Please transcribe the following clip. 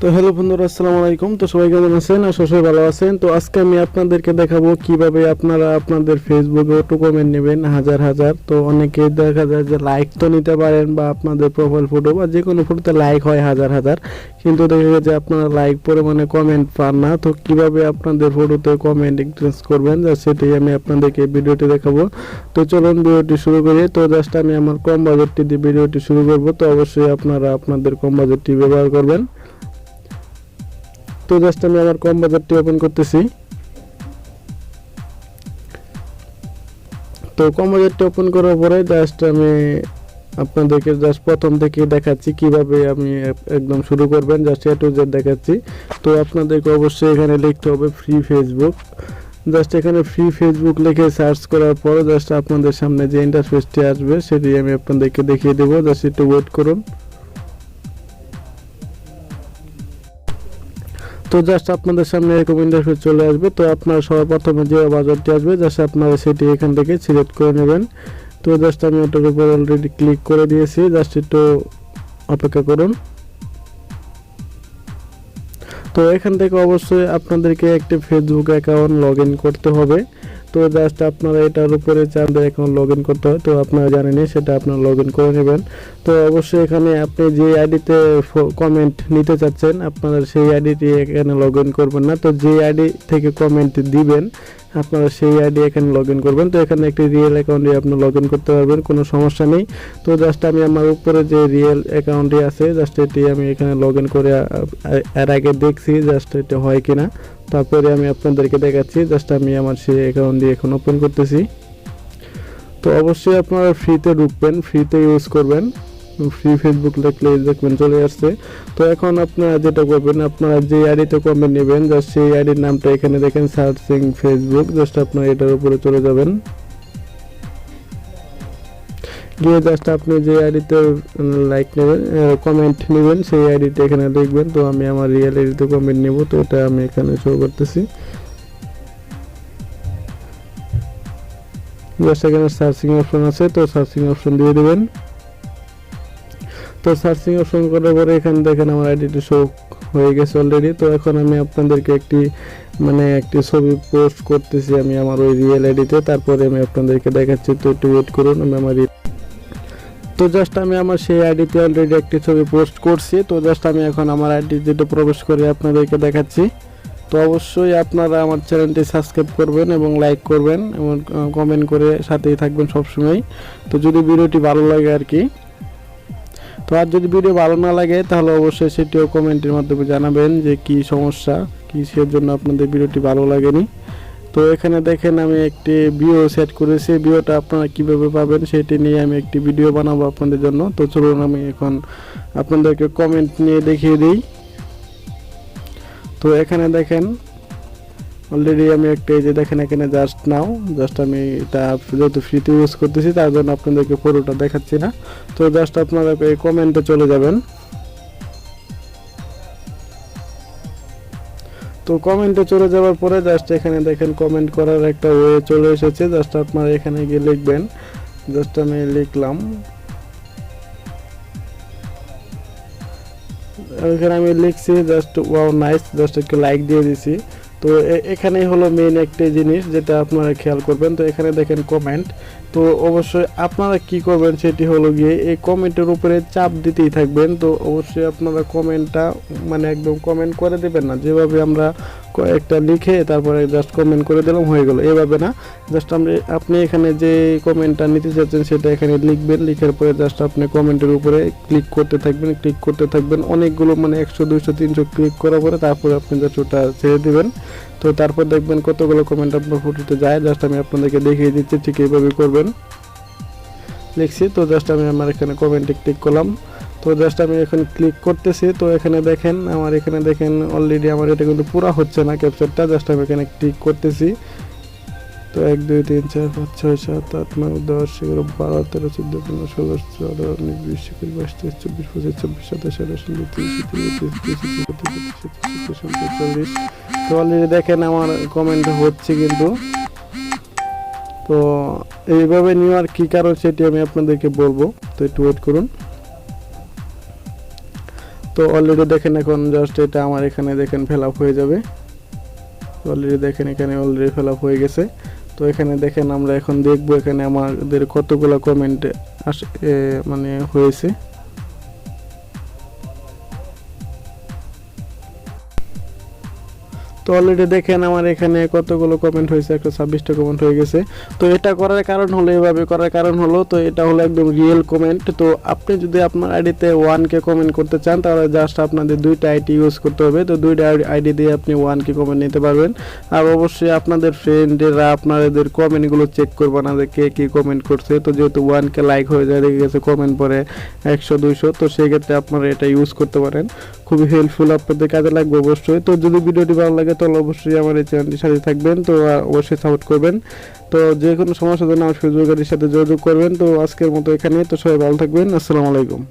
তো হ্যালো বন্ধুরা, আসসালামু আলাইকুম। তো সবাই কেমন আছেন? আশা করি ভালো আছেন। তো আজকে আমি আপনাদেরকে দেখাবো কিভাবে আপনারা আপনাদের ফেসবুকে অটো কমেন্ট নেবেন হাজার হাজার। তো অনেকে দেখা যায় যে লাইক তো নিতে পারেন বা আপনাদের প্রোফাইল ফটো বা যে কোনো ফটোতে লাইক হয় হাজার হাজার, কিন্তু দেখা যায় যে আপনারা লাইক পরিমাণে কমেন্ট পান না। তো কিভাবে আপনাদের ফটোতে কমেন্ট এক্সচেঞ্জ করবেন সেটাই আমি আপনাদেরকে ভিডিওটি দেখাবো। তো চলুন ভিডিওটি শুরু করি। তো জাস্ট আমি আমার কম বাজেটটি দিয়ে ভিডিওটি শুরু করব। তো অবশ্যই আপনারা আপনাদের কম বাজেটটি ব্যবহার করবেন। তো জাস্ট আমি আমার কম বাজারটি ওপেন করতেছি। তো কম বাজারটি ওপেন করার পরে জাস্ট আমি আপনাদেরকে জাস্ট প্রথম থেকে দেখাচ্ছি কিভাবে আমি একদম শুরু করবেন, জাস্ট এ টু জেড দেখাচ্ছি। তো আপনাদেরকে অবশ্যই এখানে লিখতে হবে ফ্রি ফেসবুক। জাস্ট এখানে ফ্রি ফেসবুক লিখে সার্চ করার পর জাস্ট আপনাদের সামনে যে ইন্টারফেসটি আসবে সেটি আমি আপনাদেরকে দেখিয়ে দেবো। জাস্ট একটু ওয়েট করুন। তো জাস্ট আপনাদের সামনে এরকম ইন্টারফেস চলে আসবে। তো আপনারা সবার প্রথমে যে বাজারটি আসবে জাস্ট আপনারা সেটি এখান থেকে সিলেক্ট করে নেবেন। তো জাস্ট আমি ওটার উপর অলরেডি ক্লিক করে দিয়েছি, জাস্ট একটু অপেক্ষা করুন। তো এখান থেকে অবশ্যই আপনাদেরকে একটি ফেসবুক অ্যাকাউন্ট লগ ইন করতে হবে। তো জাস্ট আপনারা এটার উপরে চাঁদের অ্যাকাউন্ট লগ ইন করতে হয়। তো আপনারা জানেনই, সেটা আপনারা লগ ইন করে নেবেন। তো অবশ্যই এখানে আপনি যে আইডিতে কমেন্ট নিতে চাচ্ছেন আপনারা সেই আইডিটি এখানে লগ ইন করবেন না। তো যে আইডি থেকে কমেন্ট দিবেন আপনারা সেই আইডি এখানে লগ ইন করবেন। তো এখানে একটি রিয়েল অ্যাকাউন্টে আপনি লগ ইন করতে পারবেন, কোনো সমস্যা নেই। তো জাস্ট আমি আমার উপরে যে রিয়েল অ্যাকাউন্টটি আছে জাস্ট এটি আমি এখানে লগ ইন করে এর আগে দেখছি জাস্ট এটা হয় কিনা, তারপরে আমি আপনাদেরকে দেখাচ্ছি। জাস্ট আমি আমার সেই অ্যাকাউন্ট দিয়ে এখন ওপেন করতেছি। তো অবশ্যই আপনারা ফ্রিতে ঢুকবেন, ফ্রিতে ইউজ করবেন। ফ্রি ফেসবুক লিখলে দেখবেন চলে আসছে। তো এখন আপনারা যেটা করবেন, আপনারা যে আইডিতে কমেন্ট নেবেন জাস্ট সেই আইডির নামটা এখানে দেখেন সার্চিং ফেসবুক, জাস্ট আপনারা এটার উপরে চলে যাবেন। গিয়ে জাস্ট আপনি যে আইডিতে লাইক নেবেন কমেন্ট নেবেন সেই আইডিটা এখানে লিখবেন। তো আমি আমার রিয়েল আইডিতে কমেন্ট নেব, তো এটা আমি এখানে শো করতেছি। জাস্ট এখানে সার্চিং অপশন আছে, তো সার্চিং অপশন দিয়ে দেবেন। তো সার্চিং অপশন করার পরে এখানে দেখেন আমার আইডিটি শো হয়ে গেছে অলরেডি। তো এখন আমি আপনাদেরকে একটি ছবি পোস্ট করতেছি আমি আমার ওই রিয়েল আইডিতে, তারপরে আমি আপনাদেরকে দেখাচ্ছি। তো একটু ওয়েট করুন। তো জাস্ট আমি আমার সেই আইডিতে অলরেডি একটি ছবি পোস্ট করছি। তো জাস্ট আমি এখন আমার আইডিতে প্রবেশ করে আপনাদেরকে দেখাচ্ছি। তো অবশ্যই আপনারা আমার চ্যানেলটি সাবস্ক্রাইব করবেন এবং লাইক করবেন এবং কমেন্ট করে সাথেই থাকবেন সবসময়। তো যদি ভিডিওটি ভালো লাগে আর কি। তো আর যদি ভিডিও ভালো না লাগে তাহলে অবশ্যই সেটিও কমেন্টের মাধ্যমে জানাবেন যে কি সমস্যা, কিসের জন্য আপনাদের ভিডিওটি ভালো লাগেনি। তো এখানে দেখেন আমি একটি ভিডিও সেট করেছি। ভিডিওটা আপনারা কিভাবে পাবেন সেটি নিয়ে আমি একটি ভিডিও বানাবো আপনাদের জন্য। তো চলুন আমি এখন আপনাদেরকে কমেন্ট নিয়ে দেখিয়ে দিই। তো এখানে দেখেন অলরেডি আমি একটা এই যে দেখেন এখানে জাস্ট আমি এটা যেহেতু ফ্রিতে ইউজ করতেছি তার জন্য আপনাদেরকে পুরোটা দেখাচ্ছি না। তো জাস্ট আপনারা এই কমেন্টে চলে যাবেন। তো কমেন্টে চলে যাওয়ার পরে জাস্ট এখানে দেখেন কমেন্ট করার একটা ওয়ে চলে এসেছে। জাস্ট আপনারা এখানে গিয়ে লিখবেন। জাস্ট আমি লিখলাম, এখানে আমি লিখছি জাস্ট ওয়াও নাইস, জাস্ট একটু লাইক দিয়ে দিছি। তো এখানেই হলো মেইন একটা জিনিস যেটা আপনারা খেয়াল করবেন। তো এখানে দেখেন কমেন্ট। তো অবশ্যই আপনারা কি করবেন সেটি হলো গিয়ে এই কমেন্টের উপরে চাপ দিতেই থাকবেন। তো অবশ্যই আপনারা কমেন্টটা একদম কমেন্ট করে দেবেন না, যেভাবে আমরা একটা লিখে তারপরে জাস্ট কমেন্ট করে দিলাম হয়ে গেল, এভাবে না। জাস্ট আপনি এখানে যে কমেন্টটা নিতে চাচ্ছেন সেটা এখানে লিখবেন। লিখার পরে জাস্ট আপনি কমেন্টের উপরে ক্লিক করতে থাকবেন অনেকগুলো 100 200 300 ক্লিক করার পরে তারপরে আপনি জাস্ট ওটা ছেড়ে দেবেন। তো তারপর দেখবেন কতগুলো কমেন্ট আপনার ফটোতে যায়। জাস্ট আমি আপনাদেরকে দেখিয়ে দিচ্ছি ঠিক এইভাবে করবেন। লিখছি, তো জাস্ট আমি আমার এখানে কমেন্টে ক্লিক করলাম। তো জাস্ট আমি এখন ক্লিক করতেছি। তো এখানে দেখেন অলরেডি আমার এটা কিন্তু পুরো হচ্ছে না ক্যাপচারটা। জাস্ট আমি এখানে ক্লিক করতেছি। তো 1 2 3 4 5 6 7 8 9 10 11 12 13 14 15 16 17 18 19 20 21 22 23 24 25 27 28 29 30 31 32 তো অলরেডি দেখেন আমার কমেন্ট হচ্ছে কিন্তু। তো এইভাবে নেওয়ার কি কারণ সেটি আমি আপনাদেরকে বলবো। তো একটু ওয়েট করুন। তো অলরেডি দেখেন এখন জাস্ট এটা আমার এখানে দেখেন ফিল আপ হয়ে যাবে। অলরেডি দেখেন এখানে অলরেডি ফিল আপ হয়ে গেছে। তো এখানে দেখেন আমরা এখন দেখব এখানে আমাদের কতগুলো কমেন্ট মানে হয়েছে। তো অলরেডি দেখেন আমার এখানে কতগুলো কমেন্ট হয়েছে, 126টা কমেন্ট হয়ে গেছে। তো এটা করার কারণ হলো, এভাবে করার কারণ হলো, তো এটা হলো একদম রিয়েল কমেন্ট। তো আপনি যদি আপনার আইডিতে 1K কমেন্ট করতে চান তাহলে জাস্ট আপনাদের দুইটা আইডি ইউজ করতে হবে। তো দুইটা আইডি দিয়ে আপনি 1K কমেন্ট নিতে পারবেন। আর অবশ্যই আপনাদের ফ্রেন্ডেরা আপনাদের কমেন্টগুলো চেক করবে না যে কে কী কমেন্ট করছে। তো যেহেতু 1K লাইক হয়ে যায়, দেখে গেছে কমেন্ট পরে 100-200, তো সেই ক্ষেত্রে আপনারা এটা ইউজ করতে পারেন। খুবই হেল্পফুল, আপনাদের কাজে লাগবে অবশ্যই। তো যদি ভিডিওটি ভালো লাগে তাহলে অবশ্যই আমার এই চ্যানেলটির সাথে থাকবেন, তো অবশ্যই সাপোর্ট করবেন। তো যে কোনো সমস্যার জন্য আমার ফেসবুক আইডির সাথে যোগাযোগ করবেন। তো আজকের মতো এখানে, তো সবাই ভালো থাকবেন। আসসালামু আলাইকুম।